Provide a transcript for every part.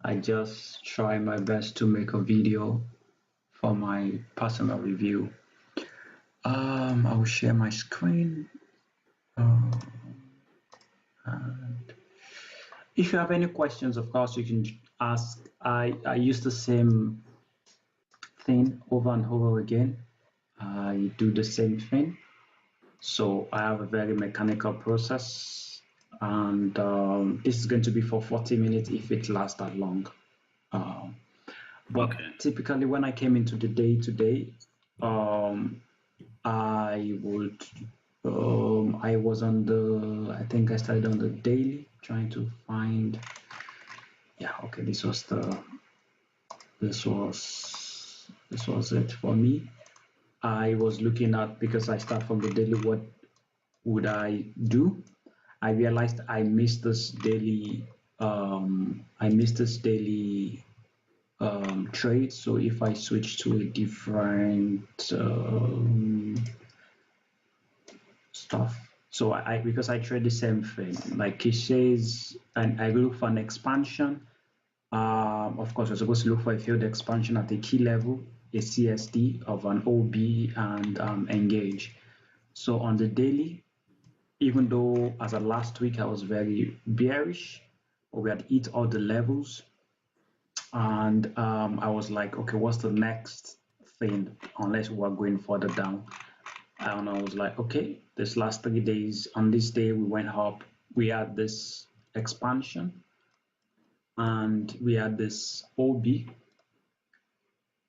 I just try my best to make a video for my personal review. I will share my screen. And if you have any questions, of course, you can ask. I use the same thing over and over again. I do the same thing. So I have a very mechanical process, and this is going to be for 40 minutes if it lasts that long. But Okay. typically when I came into the day today, I was on the, I think I started on the daily trying to find, yeah, okay, this was it for me. I was looking at, because I start from the daily, what would I do? I realized I missed this daily trade. So if I switch to a different stuff, so I because I trade the same thing, like it says, and I look for an expansion. Of course, we're supposed to look for a field expansion at a key level, a CSD of an OB, and engage. So on the daily, even though as of last week I was very bearish, but we had hit all the levels, and I was like, okay, what's the next thing unless we are going further down? And I was like, okay, this last 3 days, on this day we went up, we had this expansion, and we had this OB,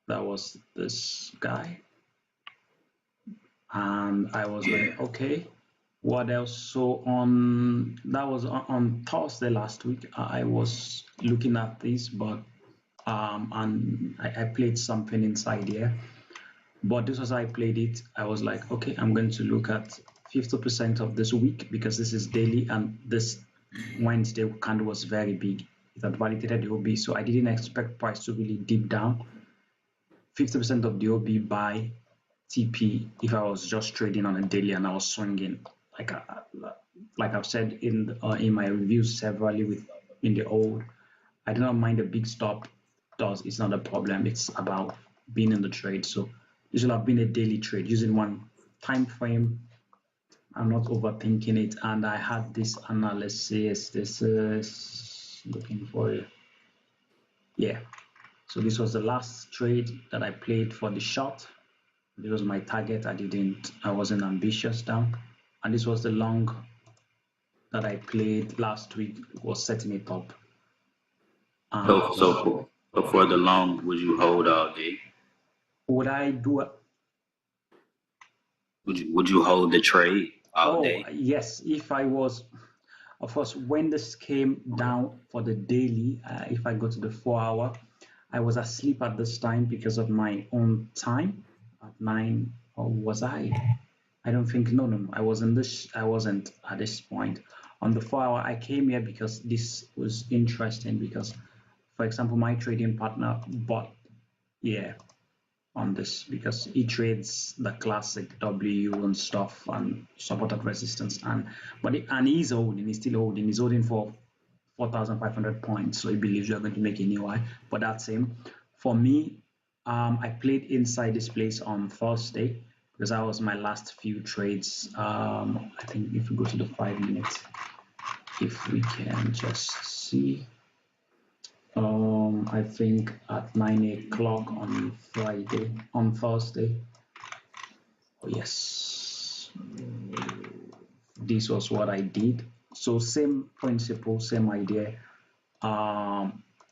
that was this guy, and I was like, okay, what else? So that was on Thursday last week. I was looking at this, but and I played something inside here. But this was how I played it. I was like, okay, I'm going to look at 50% of this week because this is daily, and this Wednesday candle was very big. It had validated the OB, so I didn't expect price to really dip down. 50% of the OB by TP if I was just trading on a daily and I was swinging. Like I've said in my reviews severally in the old, I do not mind a big stop. It's not a problem. It's about being in the trade. So this will have been a daily trade using one time frame. I'm not overthinking it. And I had this analysis. This is looking for it. Yeah. So this was the last trade that I played for the short. This was my target. I wasn't ambitious down. And this was the long that I played last week, was setting it up. So for the long, would you hold all day? Would I do it? Would you hold the trade all day? Yes, if I was, of course, when this came down for the daily, if I go to the 4 hour, I was asleep at this time because of my own time at 9, or was I? I don't think, no. I wasn't at this point. On the 4 hour, I came here because this was interesting because, for example, my trading partner bought, yeah, on this because he trades the classic W and stuff and supported resistance, and he's holding, he's holding for 4,500 points, so he believes you're going to make a new high. But that's him. For me, I played inside this place on Thursday because that was my last few trades. I think if we go to the 5 minutes, if we can just see. I think at 9 o'clock on Thursday. Oh, yes. This was what I did. So same principle, same idea.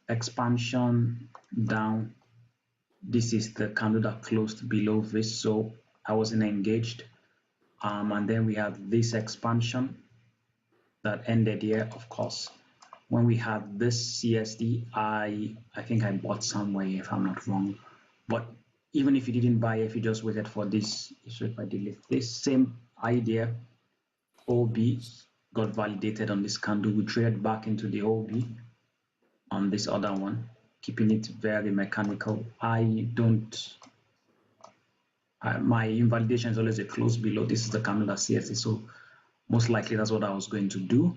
Expansion down. This is the candle that closed below this, so I wasn't engaged. And then we have this expansion that ended here, of course. When we had this CSD, I think I bought somewhere, if I'm not wrong. But even if you didn't buy, if you just waited for this, so if I delete this, same idea, OB got validated on this candle. We traded back into the OB on this other one, keeping it very mechanical. My invalidation is always a close below. This is the candle that CSD, so most likely that's what I was going to do.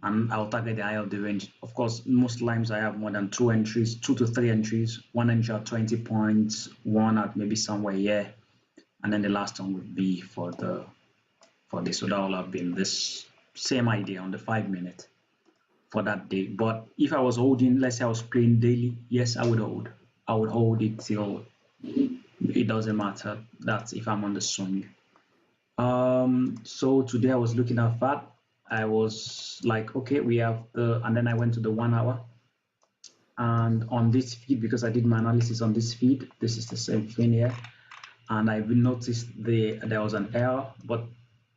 and I'll target the high of the range. Of course, most times I have more than two entries, 2 to 3 entries, one entry at 20 points, one at maybe somewhere here, and then the last one would be for this. So that will have been this same idea on the 5 minute for that day. But if I was holding, let's say I was playing daily, yes, I would hold. I would hold it till it doesn't matter. That's if I'm on the swing. So today I was looking at that. I was like, okay, we have and then I went to the 1 hour. And on this feed, because I did my analysis on this feed, this is the same thing here. And I've noticed there was an error, but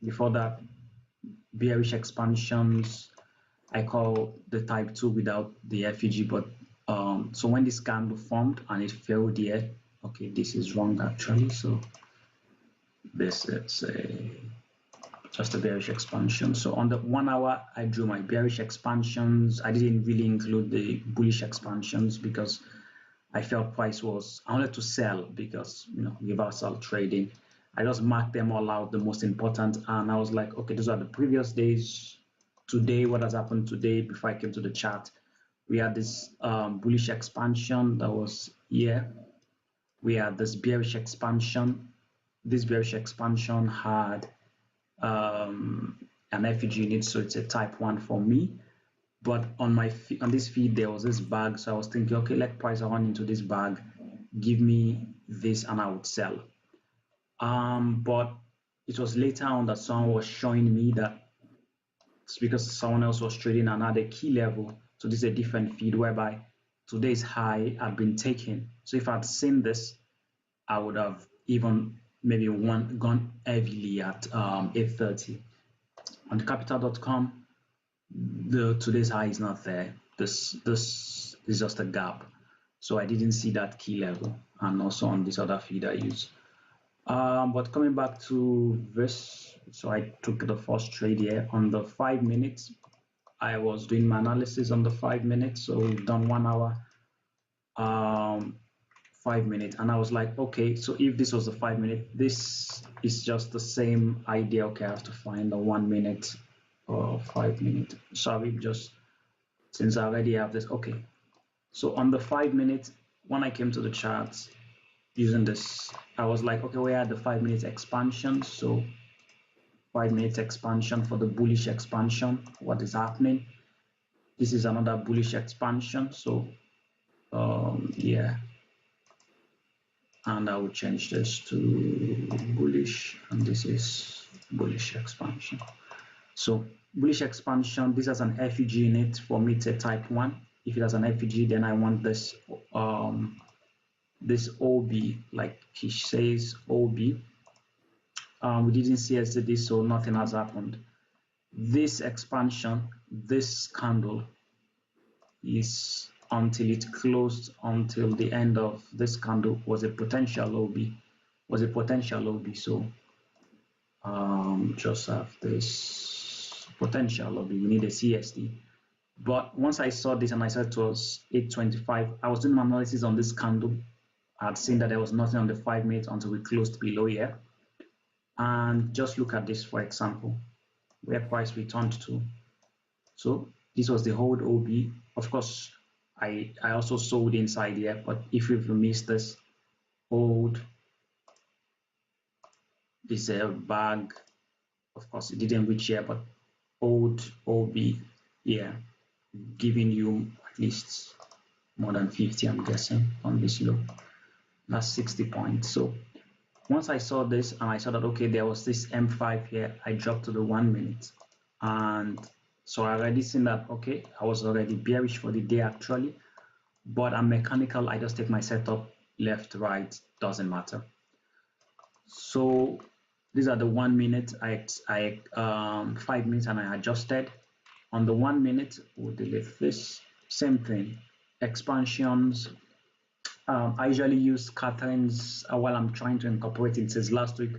before that, bearish expansions, I call the type 2 without the FEG, but so when this candle formed and it failed here, okay, this is wrong actually. So this is just a bearish expansion. So on the 1 hour, I drew my bearish expansions. I didn't really include the bullish expansions because I felt I wanted to sell because, reversal trading. I just marked them all out, the most important, and I was like, okay, those are the previous days. Today, what has happened today before I came to the chart? We had this bullish expansion that was here. We had this bearish expansion. This bearish expansion had an FEG unit, so it's a type 1 for me. But on this feed, there was this bag, so I was thinking, okay, let price run into this bag, give me this, and I would sell. But it was later on that someone was showing me that it's because someone else was trading and had a key level. So this is a different feed whereby today's high had been taken. So if I'd seen this, I would have even maybe gone heavily at 8:30 on capital.com. Today's high is not there. This is just a gap, so I didn't see that key level, and also on this other feed I use. But coming back to this, so I took the first trade here on the 5 minutes. I was doing my analysis on the 5 minutes, so we've done 1 hour, 5 minutes, and I was like, okay, so if this was the 5 minute, this is just the same idea. Okay, I have to find the 1 minute or 5 minute. Sorry, just since I already have this. Okay, so on the 5 minutes, when I came to the charts using this, I was like, okay, we had the 5 minutes expansion. So 5 minutes expansion for the bullish expansion. What is happening? This is another bullish expansion. So yeah, and I will change this to bullish, and this is bullish expansion. So bullish expansion, this has an FEG in it. For me, it's a type 1. If it has an FEG, then I want this this OB, like he says, OB. We didn't see yesterday, so nothing has happened. This expansion, this candle is until it closed, until the end of this candle was a potential OB, so just have this potential OB. We need a CSD. But once I saw this and I saw it was 8:25, I was doing my analysis on this candle. I had seen that there was nothing on the 5 minutes until we closed below here. And just look at this, for example, where price returned to. So this was the hold OB. Of course, I also sold inside here, but if you've missed this, hold is a bag. Of course, it didn't reach here, but hold OB here, giving you at least more than 50, I'm guessing, on this low. That's 60 points. So once I saw this and I saw that, okay, there was this M5 here, I dropped to the 1 minute. And so I already seen that, okay, I was already bearish for the day actually, but I'm mechanical. I just take my setup left, right, doesn't matter. So these are the 1 minute, 5 minutes, and I adjusted. On the 1 minute, we'll delete this, same thing, expansions. I usually use Catherine's while I'm trying to incorporate it. Since last week,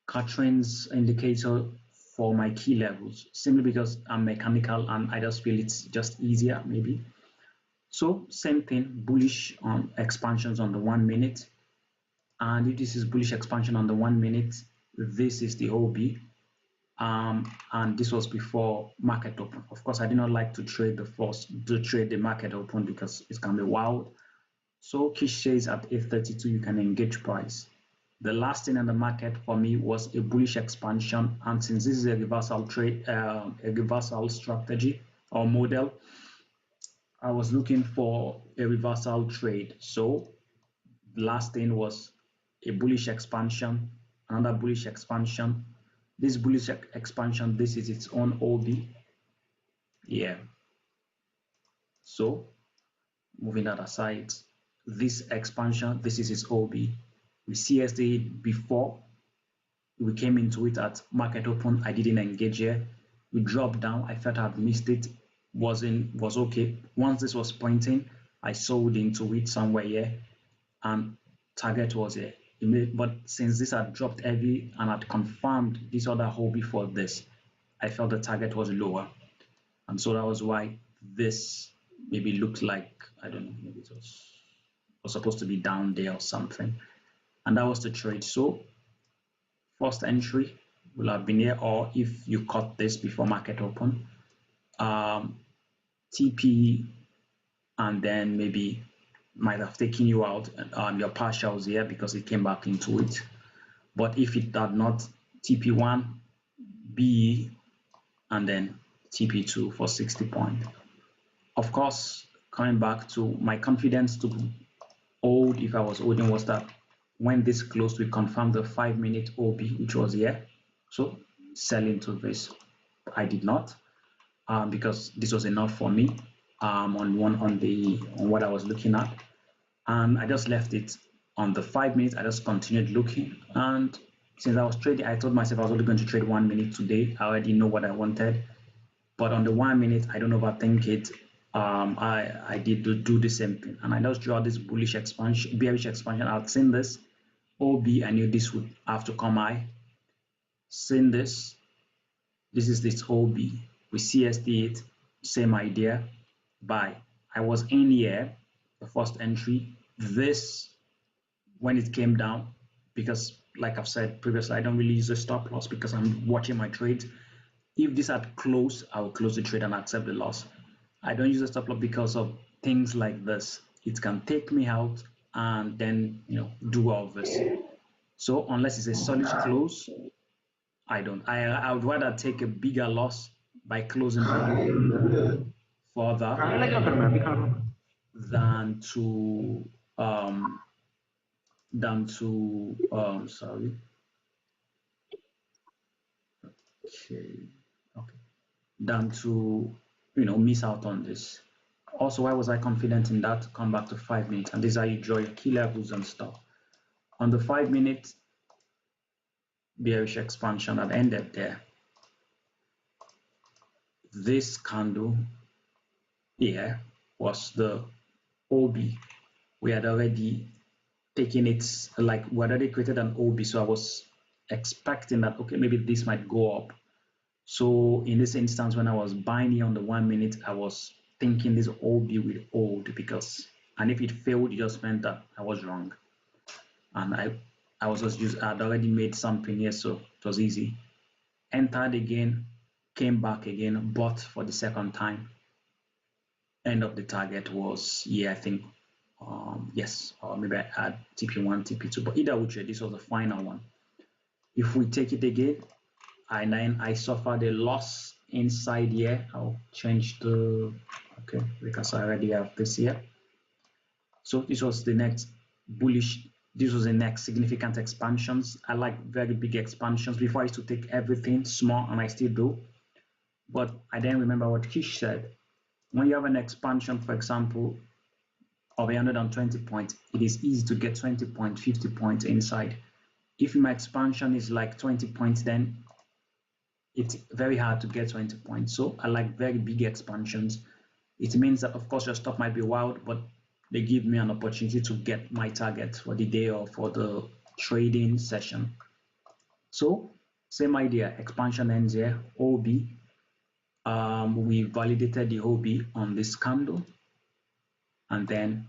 Catherine's indicator for my key levels, simply because I'm mechanical and I just feel it's just easier, maybe. So same thing, bullish on expansions on the 1 minute. And if this is bullish expansion on the 1 minute, this is the OB. And this was before market open. Of course, I did not like to trade the market open because it can be wild. So Kish says at 8:32 you can engage price. The last thing in the market for me was a bullish expansion, and since this is a reversal trade, a reversal strategy or model, I was looking for a reversal trade. So the last thing was a bullish expansion, another bullish expansion. This bullish expansion, this is its own OB. Yeah. So moving that aside, this expansion, this is its OB. We CSD before we came into it at market open. I didn't engage here. We dropped down. I felt I'd missed it. Was okay. Once this was pointing, I sold into it somewhere here, and target was here. But since this had dropped heavy and had confirmed this other hole before this, I felt the target was lower, and so that was why this maybe looked like, I don't know, maybe was supposed to be down there or something, and that was the trade. So first entry will have been here, or if you caught this before market open, TP, and then maybe might have taken you out on your partials here because it came back into it. But if it had not, TP1, B, and then TP2 for 60 points. Of course, coming back to my confidence to hold, if I was holding, was that when this closed, we confirmed the 5-minute OB, which was here. So sell into this. I did not, because this was enough for me on what I was looking at, and I just left it on the 5 minutes. I just continued looking, and since I was trading, I told myself I was only going to trade 1 minute today. I already know what I wanted, but on the 1 minute, I don't overthink it. I did do the same thing, and I just draw this bearish expansion. I've seen this OB. I knew this would have to come high. Seen this. This is this OB. We CSD it. Same idea. Buy. I was in here, the first entry. This, when it came down, because like I've said previously, I don't really use a stop loss because I'm watching my trades. If this had closed, I will close the trade and accept the loss. I don't use a stop loss because of things like this. It can take me out and then do all this. So unless it's a solid close, I don't. I would rather take a bigger loss by closing value further than to sorry. Okay. Than to miss out on this. Also, why was I confident in that? Come back to 5 minutes, and this is how you draw your key levels and stuff. On the 5 minutes, bearish expansion that ended there. This candle here was the OB. We had already taken it, like we had already created an OB, so I was expecting that, okay, maybe this might go up. So in this instance, when I was buying here on the 1 minute, I was thinking this OB will hold, and if it failed, it just meant that I was wrong. And I was just I'd already made something here, so it was easy. Entered again, came back again, bought for the second time. End of the target was here, I think. Yes, or maybe I had TP1, TP2, but either which way, this was the final one. If we take it again, I suffered a loss inside here. I'll change okay, because I already have this here. So this was the next bullish, this was the next significant expansions. I like very big expansions. Before I used to take everything small, and I still do. But I then remember what Kish said. When you have an expansion, for example, of 120 points, it is easy to get 20 points, 50 points inside. If my expansion is like 20 points, then it's very hard to get 20 points. So I like very big expansions. It means that, of course, your stop might be wild, but they give me an opportunity to get my target for the day or for the trading session. So same idea, expansion ends here, OB. We validated the OB on this candle, and then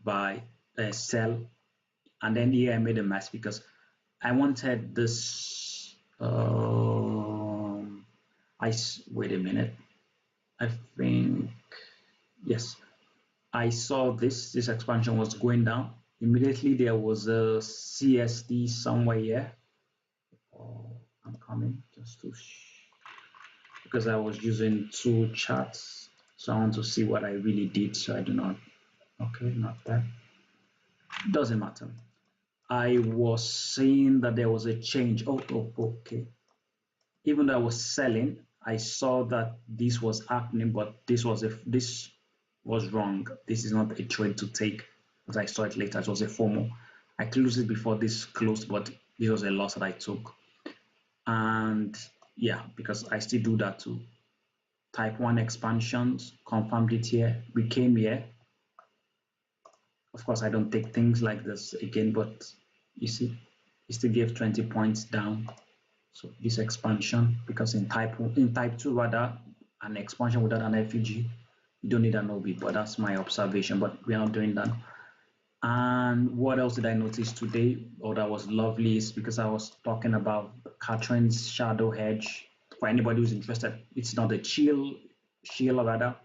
buy, sell, and then here I made a mess because I wanted this. Wait a minute. I think yes. I saw this expansion was going down. Immediately there was a CSD somewhere here. Oh, I'm coming just to because I was using two charts, so I want to see what I really did. So I do not. Okay, not that. Doesn't matter. I was saying that there was a change. Okay. Even though I was selling, I saw that this was happening, but this was wrong. This is not a trade to take. But I saw it later. It was a FOMO. I closed it before this closed, but this was a loss that I took. And yeah, because I still do that too. Type 1 expansions, confirmed it here. We came here. Of course, I don't take things like this again, but you see, it still gave 20 points down. So this expansion, because in type 2 rather, an expansion without an FUG, you don't need an OB, but that's my observation, but we're not doing that. And what else did I notice today? Oh, that was lovely, is because I was talking about Catherine's shadow hedge. For anybody who's interested, it's not a shield rather.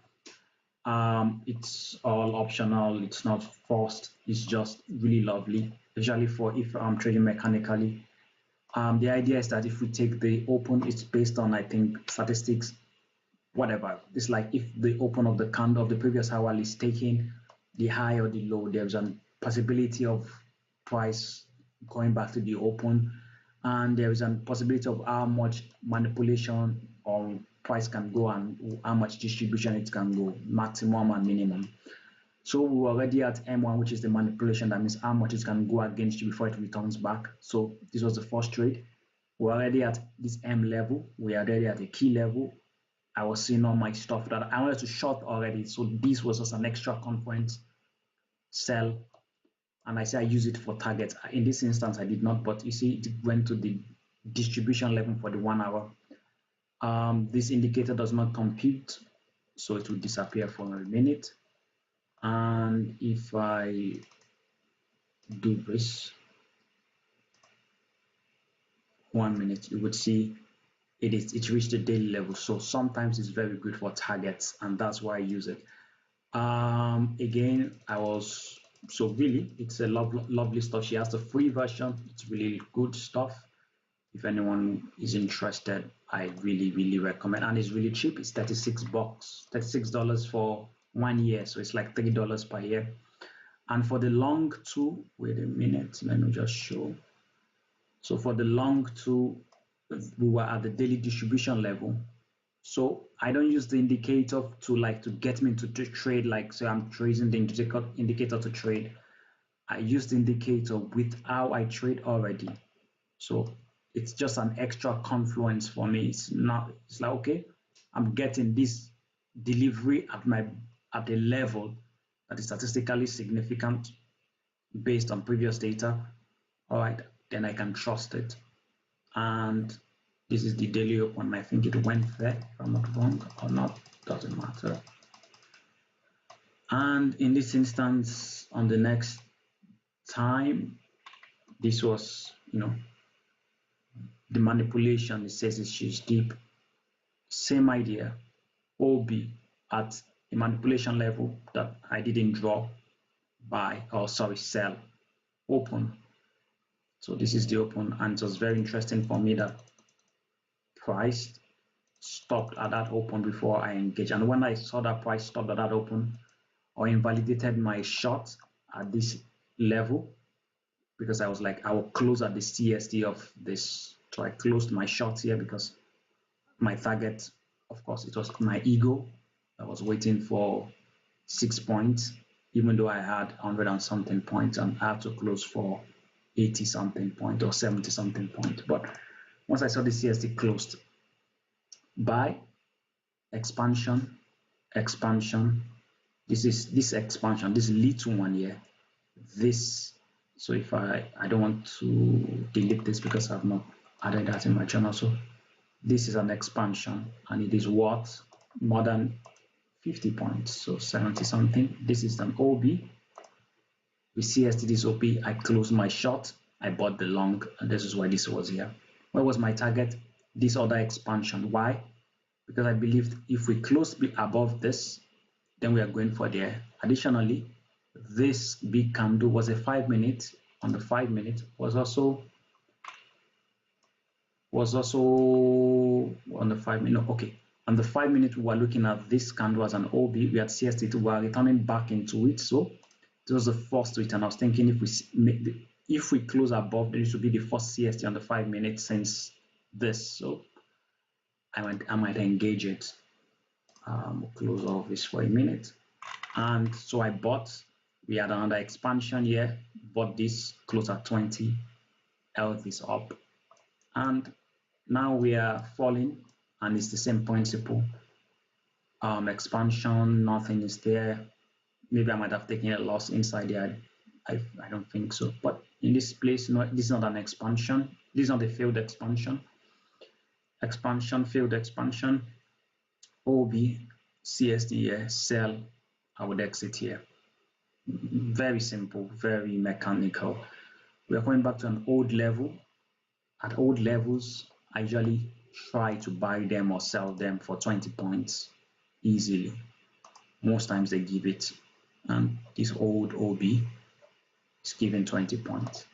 It's all optional, it's not forced, it's just really lovely, especially for if I'm trading mechanically. The idea is that if we take the open, it's based on, I think, statistics, whatever. It's like if the open of the candle of the previous hour is taking the high or the low, there's a possibility of price going back to the open, and there is a possibility of how much manipulation or price can go and how much distribution it can go, maximum and minimum. So we were already at M1, which is the manipulation. That means how much it can go against you before it returns back. So this was the first trade. We're already at this M level. We are already at a key level. I was seeing all my stuff that I wanted to short already. So this was just an extra conference sell. And I say I use it for targets. In this instance, I did not, but you see, it went to the distribution level for the 1 hour. This indicator does not compute, so it will disappear for a minute. And if I do this 1 minute, you would see it reached the daily level. So sometimes it's very good for targets, and that's why I use it. Again, so really it's a lovely stuff. She has the free version. It's really good stuff. If anyone is interested, I really recommend, and it's really cheap. It's $36, $36 for 1 year, so it's like $3 per year. And for the long two, wait a minute, let me just show. So for the long two, we were at the daily distribution level. So I don't use the indicator to get me into trade, like say I'm using the indicator to trade. I use the indicator with how I trade already. So it's just an extra confluence for me. It's like, okay, I'm getting this delivery at the level that is statistically significant based on previous data. All right, then I can trust it. And this is the daily open. I think it went there, if I'm not wrong or not, doesn't matter. And in this instance, on the next time, this was, the manipulation. It says it's huge deep. Same idea. OB at a manipulation level that I didn't draw sell, open. So this is the open, and it was very interesting for me that price stopped at that open before I engaged. And when I saw that price stopped at that open, or invalidated my short at this level, because I was like, I will close at the CST of this. So I closed my short here because my target, of course, it was my ego. I was waiting for 6 points, even though I had 100 and something points, and I had to close for 80 something point or 70 something point. But once I saw the CST closed, buy, expansion, expansion. This expansion, this little one here, this. So if I don't want to delete this because I've not added that in my channel. So this is an expansion, and it is worth more than 50 points, so 70 something. This is an OB. With CST, this OP, I closed my short, I bought the long, and this is why this was here. Where was my target? This other expansion. Why? because I believe if we close above this, then we are going for there. Additionally, this big candle was a 5 minute. On the 5 minute was also on the 5 minute. No, okay. On the 5 minute, we were looking at this candle as an OB. We had CST, we were returning back into it. So this was the first return. I was thinking if we close above, then it should be the first CST on the 5 minutes since this. So I might engage it. Close off this for a minute. And so I bought. We had another expansion here. Bought this, close at 20, held this up. And now we are falling, and it's the same principle. Expansion, nothing is there. Maybe I might have taken a loss inside there. I don't think so. But in this place, no, this is not an expansion. This is not a failed expansion. Failed expansion. OB, CSD here, sell. I would exit here. Very simple, very mechanical. We are going back to an old level. At old levels, I usually try to buy them or sell them for 20 points easily. Most times they give it, and this old OB is giving 20 points.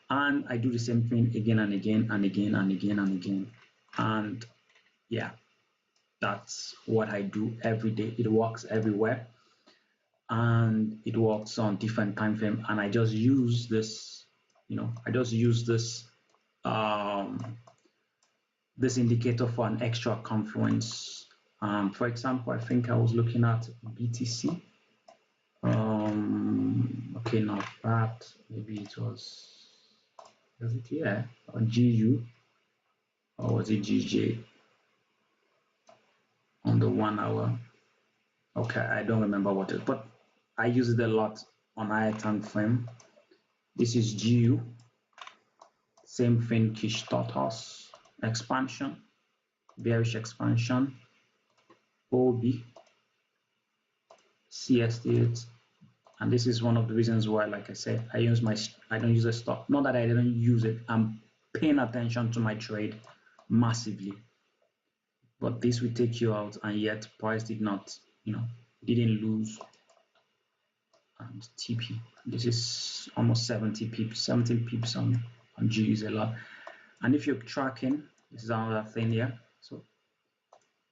And I do the same thing again and again and again and again and again. And yeah, that's what I do every day. It works everywhere, and it works on different time frame. And I just use this, this indicator for an extra confluence. For example, I think I was looking at BTC. Okay, not that. Maybe it was it here or GU, or was it GJ on the 1 hour? Okay, I don't remember what it is, but I use it a lot on higher time frame. This is GU. Same thing, Kish taught us. Expansion, bearish expansion, OB, CST, and this is one of the reasons why, like I said, I don't use a stop. Not that I didn't use it, I'm paying attention to my trade massively. But this will take you out, and yet price did not, didn't lose. TP. This is almost 70 pips, 17 pips on G is a lot. And if you're tracking, this is another thing here. So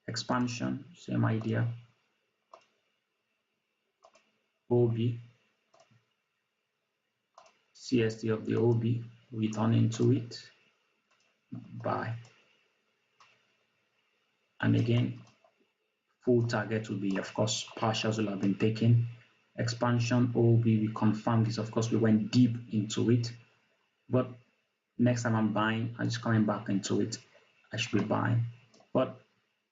expansion, same idea. OB, CST of the OB, return into it, buy. And again, full target will be, of course, partials will have been taken. Expansion, OB, we confirmed this. Of course, we went deep into it. But next time I'm buying, I'm just coming back into it. I should be buying. But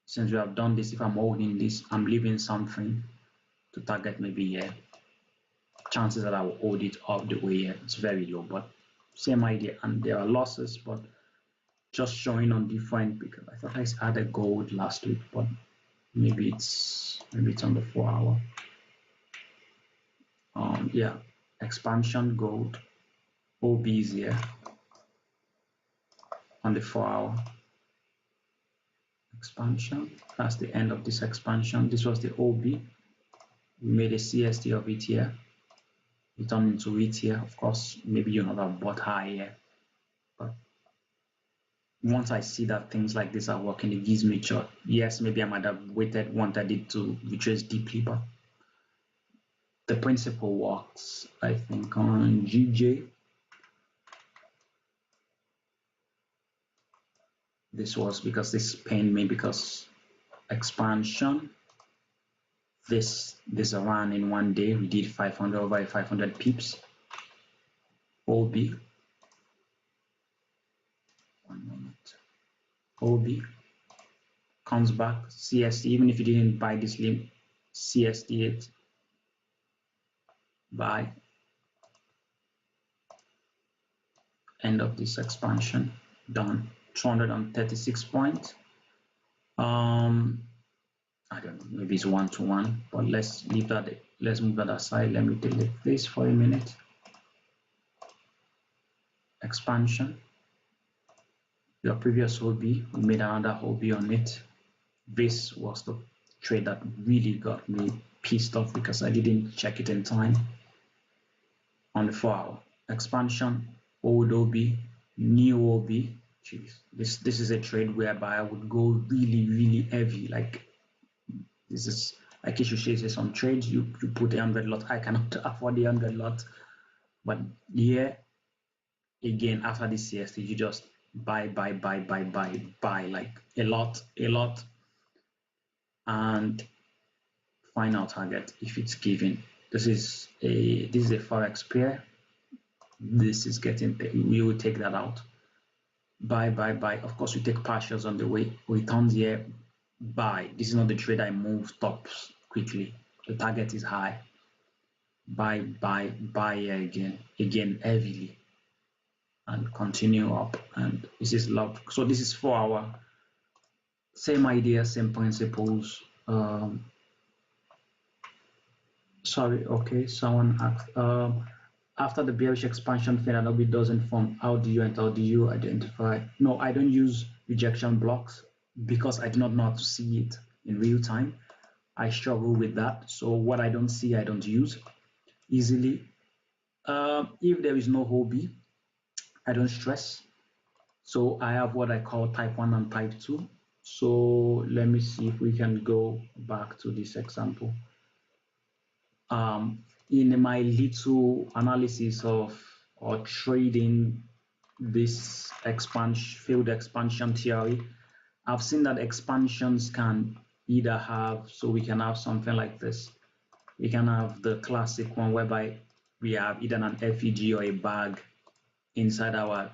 since we have done this, if I'm holding this, I'm leaving something to target maybe here. Chances that I will hold it all the way here, it's very low, but same idea. And there are losses, but just showing on different, because I thought I had a gold last week, but maybe it's on the 4 hour. Yeah, expansion gold, OB is here on the 4 hour. Expansion, that's the end of this expansion. This was the OB. We made a CST of it here. Return into it here. Of course, maybe you're not have bought high here, but once I see that things like this are working, it gives me joy. Yes, maybe I might have wanted it to retrace deeply, but the principle works. I think on GJ, this was because this pained me, because expansion, this ran in one day. We did 500 over 500 pips. OB, one moment. OB comes back, CST, even if you didn't buy this limb, CST it, buy, end of this expansion, done. 236 points. I don't know, maybe it's 1-to-1, but let's leave that. Let's move that aside. Let me delete this for a minute. Expansion. Your previous OB, we made another OB on it. This was the trade that really got me pissed off because I didn't check it in time. On the 4 hour expansion, old OB, new OB. Jeez, this is a trade whereby I would go really heavy. Like this is like if you say some trades you put 100 lot. I cannot afford the 100 lot, but yeah, again after this CST you just buy like a lot, and final target if it's given. This is a forex pair. This is getting, we will take that out. Buy. Of course, we take partials on the way. Returns here, buy. This is not the trade I move stops quickly. The target is high. Buy here again heavily, and continue up. And this is love. So this is 4 hour. Same idea, same principles. Sorry, okay. Someone asked. After the bearish expansion failed and OB doesn't form, how do you enter? How do you identify? No, I don't use rejection blocks because I do not know how to see it in real time. I struggle with that. So what I don't see, I don't use easily. If there is no OB, I don't stress. So I have what I call type 1 and type 2. So let me see if we can go back to this example. In my little analysis of or trading this field expansion theory, I've seen that expansions can either have, so we can have something like this. We can have the classic one whereby we have either an FEG or a bag inside our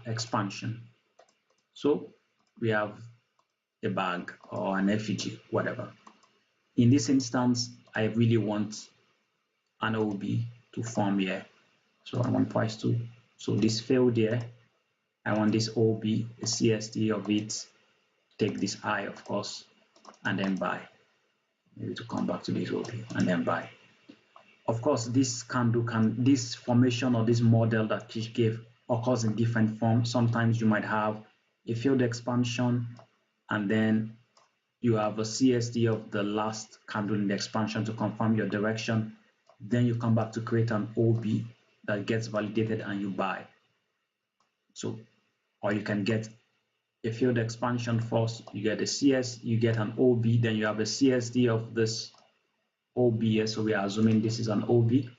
expansion. So we have a bag or an FEG, whatever. In this instance, I really want an OB to form here. So I want price to, so this failed here. I want this OB, the CST of it, take this high, of course, and then buy. Maybe to come back to this OB and then buy. Of course, this this formation or this model that Kish gave occurs in different forms. Sometimes you might have a failed expansion and then you have a CST of the last candle in the expansion to confirm your direction. Then you come back to create an OB that gets validated and you buy. So, or you can get a failed expansion first, you get a CS, you get an OB, then you have a CST of this OB here. So we are assuming this is an OB.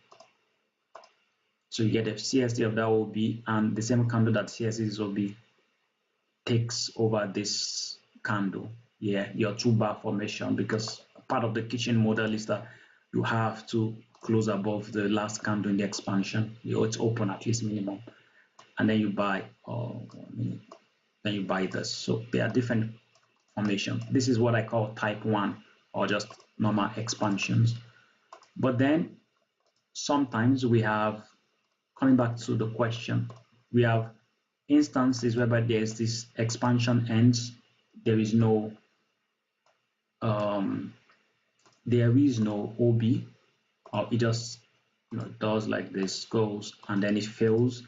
So you get a CST of that OB, and the same candle that CST is OB takes over this candle. Yeah, your 2-bar formation, because part of the kitchen model is that you have to close above the last candle in the expansion. It's open at least minimum, and then you buy, then you buy this. So there are different formations. This is what I call type 1 or just normal expansions. But then sometimes we have, coming back to the question, we have instances whereby there's this expansion ends, there is no OB, or it just does like this, goes and then it fails,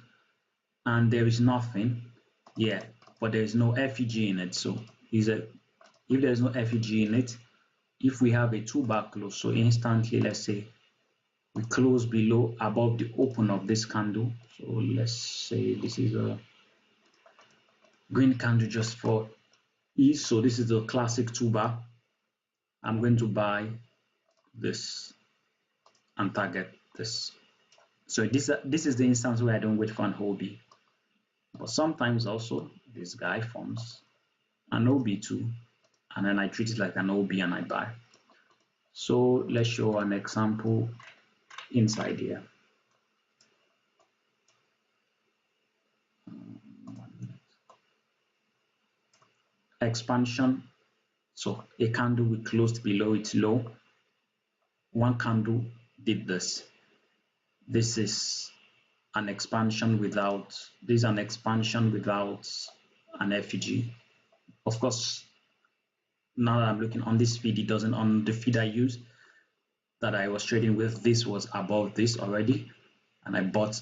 and there is nothing, yeah, but there is no FEG in it. So if there is no FEG in it, if we have a 2-bar close, so instantly let's say we close below above the open of this candle. So let's say this is a green candle just for ease. So this is the classic 2-bar. I'm going to buy this and target this. So this is the instance where I don't wait for an OB. But sometimes also this guy forms an OB too, and then I treat it like an OB and I buy. So let's show an example inside here. Expansion. So a candle we closed below its low. One candle did this. This is an expansion without, this is an expansion without an FEG. Of course, now that I'm looking on this feed, it doesn't, on the feed I used that I was trading with, this was above this already, and I bought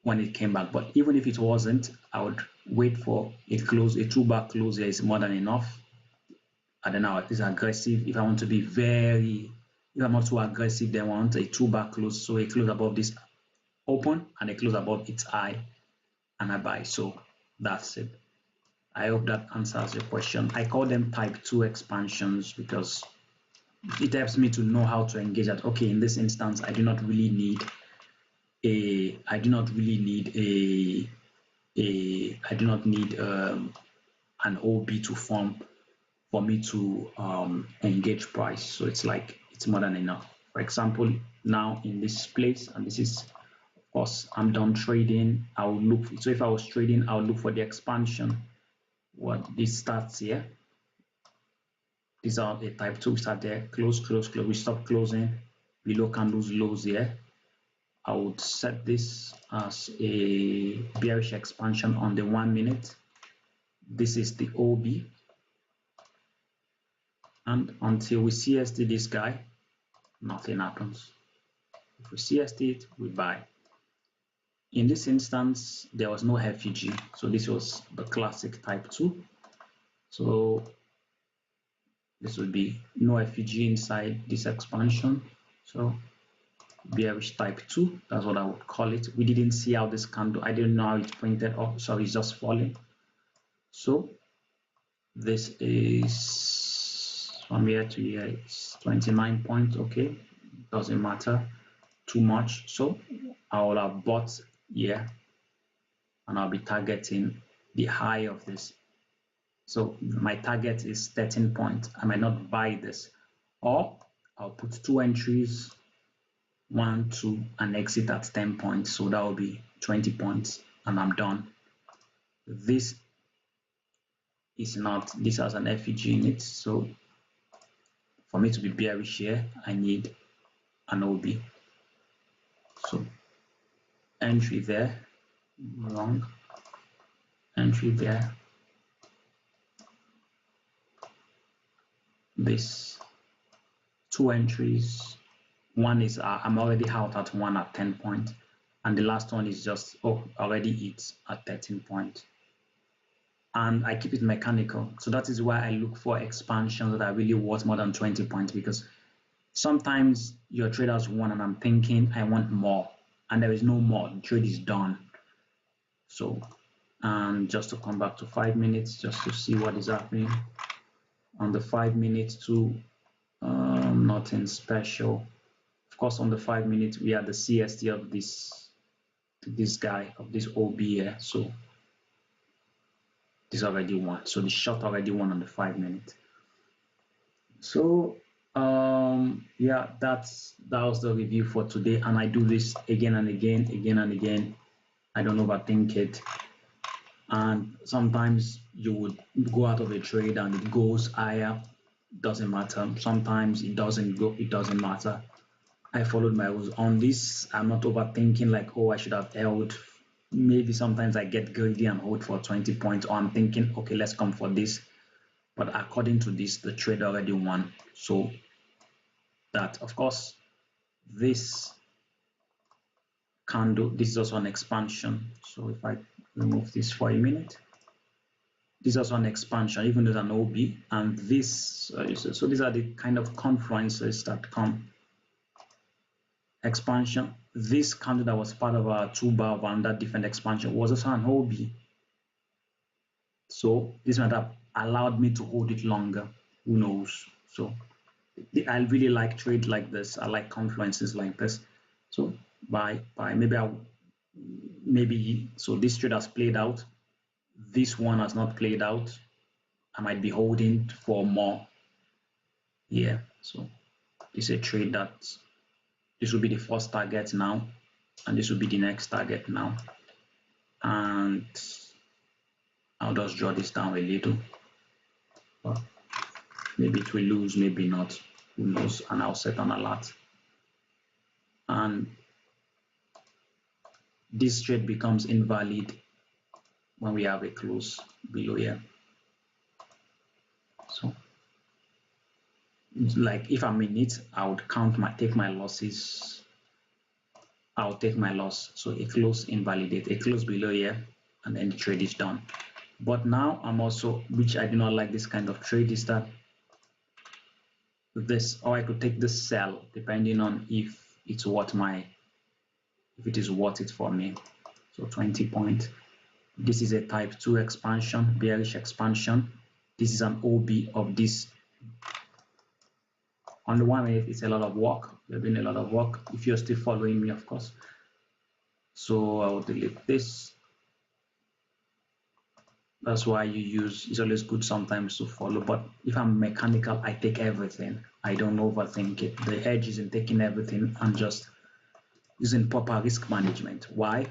when it came back. But even if it wasn't, I would wait for it close. A 2-bar close here is more than enough. and then it's aggressive. If I want to be if I'm not too aggressive, then I want a 2-bar close. So a close above this open and a close above its high, and I buy. So that's it. I hope that answers your question. I call them type 2 expansions because it helps me to know how to engage at, okay, in this instance, I do not really need an OB to form for me to engage price. So it's like, it's more than enough. For example, now in this place, and this is, of course, I'm done trading. I'll look, so if I was trading, I'll look for the expansion. What this starts here. These are the type 2 start there, close, close, close. We stop closing below candles lows here. I would set this as a bearish expansion on the 1 minute. This is the OB. And until we CST this guy, nothing happens. If we CST it, we buy. In this instance, there was no FEG. So this was the classic type 2. So this would be no FEG inside this expansion. So bearish type 2, that's what I would call it. We didn't see how this candle, I didn't know how it printed up, so it's just falling. So this is from here to here, it's 29 points. Okay, doesn't matter too much. So I will have bought here and I'll be targeting the high of this. So my target is 13 points. I might not buy this, or I'll put 2 entries, 1, 2, and exit at 10 points. So that will be 20 points and I'm done. This is not, this has an FEG in it. So for me to be bearish here, I need an OB. So entry there, wrong, entry there, this 2 entries. One is I'm already out at 1 at 10 points, and the last one is just already hit at 13 points. And I keep it mechanical. So that is why I look for expansions that are really worth more than 20 points, because sometimes your trade has won and I'm thinking I want more, and there is no more. The trade is done. So, and just to come back to 5 minutes, just to see what is happening on the 5 minutes too. Nothing special. Of course, on the 5 minutes we had the CST of this guy, of this OB here. So this already won. So the short already won on the 5 minutes. So yeah, that was the review for today, and I do this again and again. I don't overthink it. And sometimes you would go out of a trade and it goes higher, doesn't matter. Sometimes it doesn't go, it doesn't matter. I followed my rules on this. I'm not overthinking like, oh, I should have held. Maybe sometimes I get greedy and hold for 20 points, or I'm thinking, okay, let's come for this. But according to this, the trade already won. So that, of course, this candle, this is also an expansion. So if I remove this for a minute, this is also an expansion, even though it's an OB. And this, so these are the kind of confluences that come. Expansion. This candle that was part of our 2-bar of another different expansion was also an OB. So this might have allowed me to hold it longer. Who knows? So I really like trade like this. I like confluences like this. So maybe so this trade has played out. This one has not played out. I might be holding for more. Yeah. So it's a trade that this will be the first target now, and this will be the next target now. And I'll just draw this down a little. But maybe it will lose, maybe not. Who knows? And I'll set an alert. And this trade becomes invalid when we have a close below here. So, like if I'm in it, I would take my losses. I'll take my loss. So a close invalidate, a close below here, and then the trade is done. But now I'm also, which I do not like this kind of trade, is that this, or I could take this sell depending on if it is worth it for me. So 20 point. This is a type 2 expansion, bearish expansion. This is an OB of this. On the one hand, it's a lot of work. We're doing a lot of work. If you're still following me, of course. So I will delete this. That's why it's always good sometimes to follow. But if I'm mechanical, I take everything. I don't overthink it. The edge is in taking everything and just using proper risk management. Why?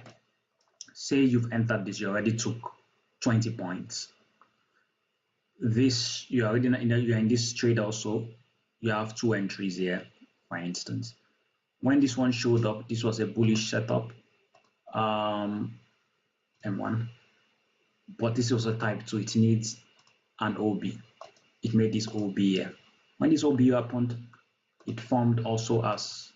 Say you've entered this, you already took 20 points. This, you're in this trade also. You have 2 entries here, for instance. When this one showed up, this was a bullish setup, M1. But this was a type 2, it needs an OB. It made this OB here. When this OB happened, it formed also as,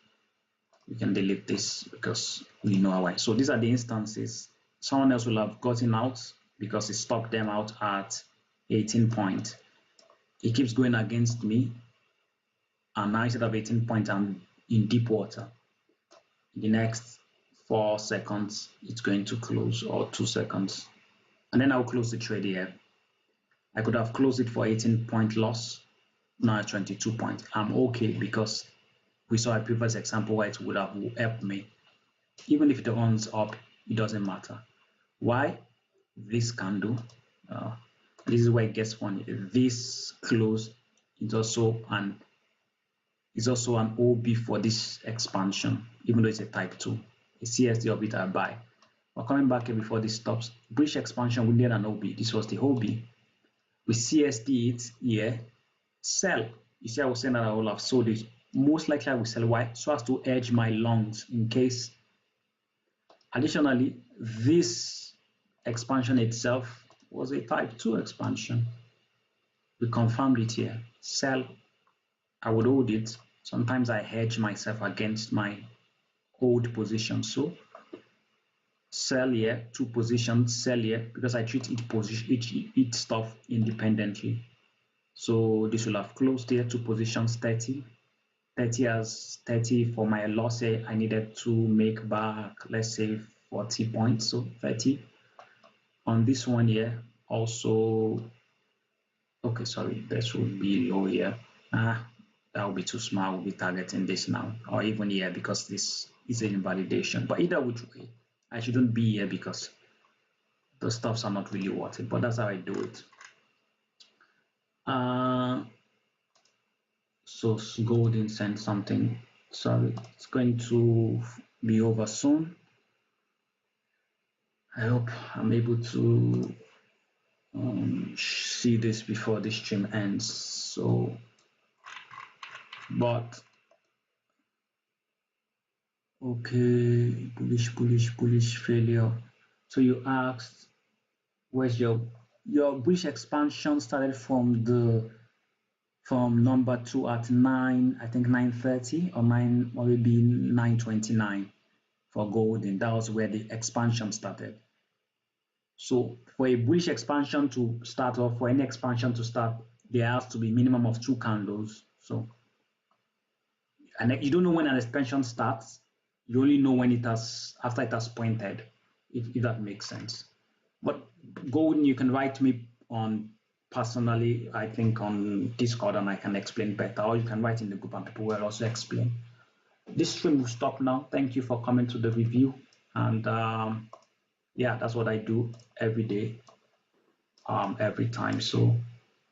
we can delete this because we know why. So these are the instances. Someone else will have gotten out because it stopped them out at 18 points. It keeps going against me, and now instead of 18 points, I'm in deep water. In the next 4 seconds, it's going to close, or 2 seconds. And then I'll close the trade here. I could have closed it for 18-point loss, now at 22 points. I'm okay because we saw a previous example where it would have helped me. Even if it runs up, it doesn't matter. Why? This candle, this is where it gets funny. This close is also an OB for this expansion, even though it's a type 2. A CSD of it I buy. But coming back here before this stops, breach expansion, we need an OB. This was the OB. We CSD it here, sell. You see, I was saying that I will have sold it. Most likely I will sell. Why? So as to edge my longs in case. Additionally, this expansion itself was a type 2 expansion. We confirmed it here. Sell. I would hold it. Sometimes I hedge myself against my hold position. So sell here, 2 positions, sell here, because I treat each stuff independently. So this will have closed here, 2 positions, 30. 30 as 30 for my loss here. I needed to make back, let's say 40 points, so 30. On this one here, also, okay, sorry, this will be low here. That will be too small. We'll be targeting this now, or even here, because this is an invalidation. But either which way, I shouldn't be here because the stuffs are not really worth it. But that's how I do it. So Golden sent something. Sorry, it's going to be over soon. I hope I'm able to see this before the stream ends. So, but okay, bullish failure. So you asked, where's your bullish expansion started from number 2 at 9, I think 9:30 or maybe 9:29 for golden. That was where the expansion started. So for a bullish expansion to start, or for any expansion to start, there has to be minimum of 2 candles. So, and you don't know when an expansion starts. You only know when after it has pointed, if that makes sense. But golden, you can write me on personally, I think on Discord, and I can explain better, or you can write in the group and people will also explain. This stream will stop now. Thank you for coming to the review, and yeah, that's what I do every day, every time. So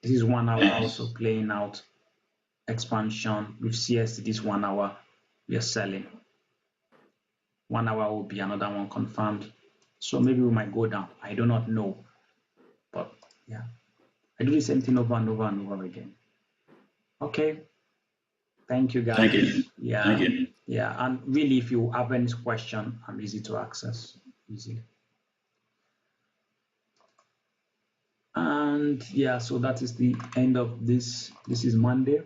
this is 1 hour also playing out expansion with CST. This 1 hour we are selling. 1 hour will be another one confirmed. So maybe we might go down. I do not know, but yeah, I do the same thing over and over and over again. Okay, thank you guys. Thank you. Yeah, Thank you. Yeah, and really, if you have any question, I'm easy to access, easily. And yeah, so that is the end of this. This is Monday,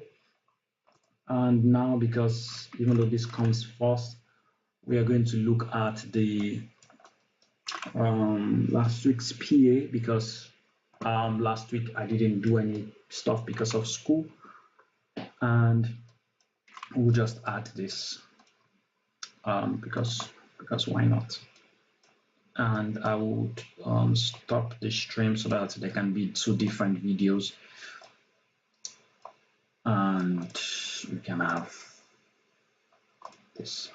and now, because even though this comes first, we are going to look at the last week's PA, because last week I didn't do any stuff because of school. and we'll just add this because why not? And I would stop the stream so that there can be two different videos, and we can have this.